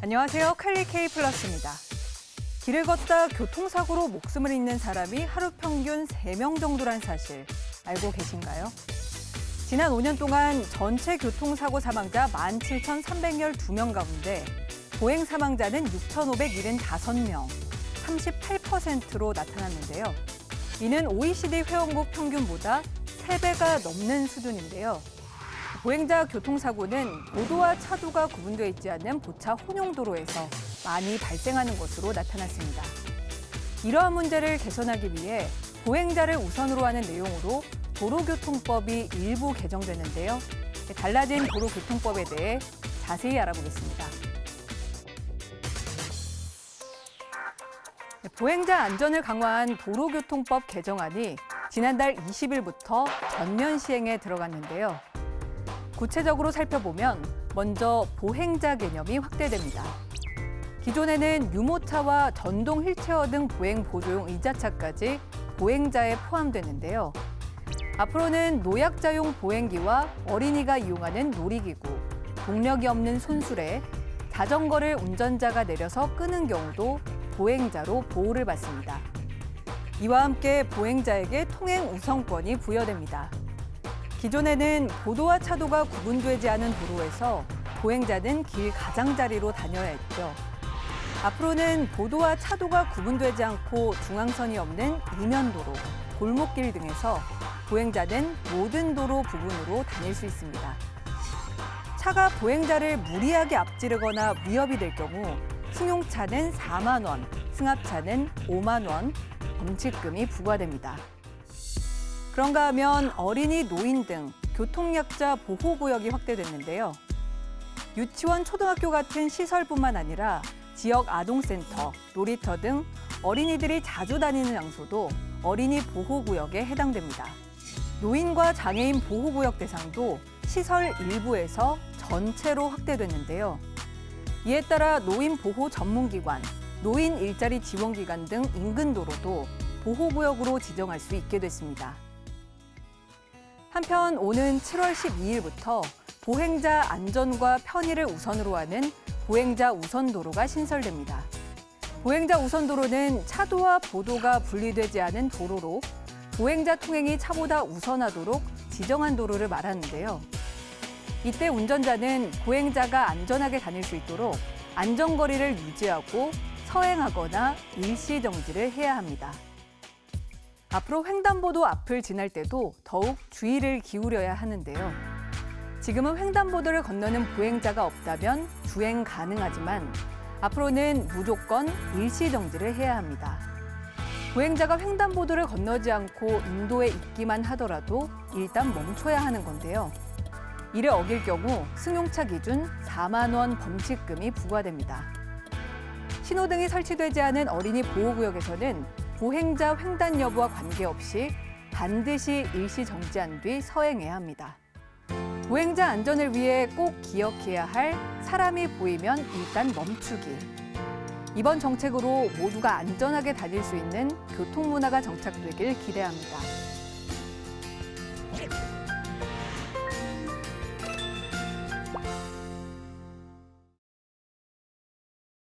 안녕하세요. 캘리 K 플러스입니다. 길을 걷다 교통사고로 목숨을 잃는 사람이 하루 평균 3명 정도란 사실 알고 계신가요? 지난 5년 동안 전체 교통사고 사망자 17,312명 가운데 보행 사망자는 6,575명, 38%로 나타났는데요. 이는 OECD 회원국 평균보다 3배가 넘는 수준인데요. 보행자 교통사고는 보도와 차도가 구분되어 있지 않는 보차 혼용도로에서 많이 발생하는 것으로 나타났습니다. 이러한 문제를 개선하기 위해 보행자를 우선으로 하는 내용으로 도로교통법이 일부 개정되는데요. 달라진 도로교통법에 대해 자세히 알아보겠습니다. 보행자 안전을 강화한 도로교통법 개정안이 지난달 20일부터 전면 시행에 들어갔는데요. 구체적으로 살펴보면 먼저 보행자 개념이 확대됩니다. 기존에는 유모차와 전동 휠체어 등 보행 보조용 의자차까지 보행자에 포함되는데요. 앞으로는 노약자용 보행기와 어린이가 이용하는 놀이기구, 동력이 없는 손수레, 자전거를 운전자가 내려서 끄는 경우도 보행자로 보호를 받습니다. 이와 함께 보행자에게 통행 우선권이 부여됩니다. 기존에는 보도와 차도가 구분되지 않은 도로에서 보행자는 길 가장자리로 다녀야 했죠. 앞으로는 보도와 차도가 구분되지 않고 중앙선이 없는 이면도로, 골목길 등에서 보행자는 모든 도로 부분으로 다닐 수 있습니다. 차가 보행자를 무리하게 앞지르거나 위협이 될 경우 승용차는 4만 원, 승합차는 5만 원, 범칙금이 부과됩니다. 그런가 하면 어린이, 노인 등 교통약자 보호구역이 확대됐는데요. 유치원, 초등학교 같은 시설뿐만 아니라 지역 아동센터, 놀이터 등 어린이들이 자주 다니는 장소도 어린이 보호구역에 해당됩니다. 노인과 장애인 보호구역 대상도 시설 일부에서 전체로 확대됐는데요. 이에 따라 노인 보호 전문기관, 노인 일자리 지원기관 등 인근 도로도 보호구역으로 지정할 수 있게 됐습니다. 한편 오는 7월 12일부터 보행자 안전과 편의를 우선으로 하는 보행자 우선도로가 신설됩니다. 보행자 우선도로는 차도와 보도가 분리되지 않은 도로로 보행자 통행이 차보다 우선하도록 지정한 도로를 말하는데요. 이때 운전자는 보행자가 안전하게 다닐 수 있도록 안전거리를 유지하고 서행하거나 일시정지를 해야 합니다. 앞으로 횡단보도 앞을 지날 때도 더욱 주의를 기울여야 하는데요. 지금은 횡단보도를 건너는 보행자가 없다면 주행 가능하지만 앞으로는 무조건 일시정지를 해야 합니다. 보행자가 횡단보도를 건너지 않고 인도에 있기만 하더라도 일단 멈춰야 하는 건데요. 이를 어길 경우 승용차 기준 4만 원 범칙금이 부과됩니다. 신호등이 설치되지 않은 어린이 보호구역에서는 보행자 횡단 여부와 관계없이 반드시 일시 정지한 뒤 서행해야 합니다. 보행자 안전을 위해 꼭 기억해야 할 사람이 보이면 일단 멈추기. 이번 정책으로 모두가 안전하게 다닐 수 있는 교통문화가 정착되길 기대합니다.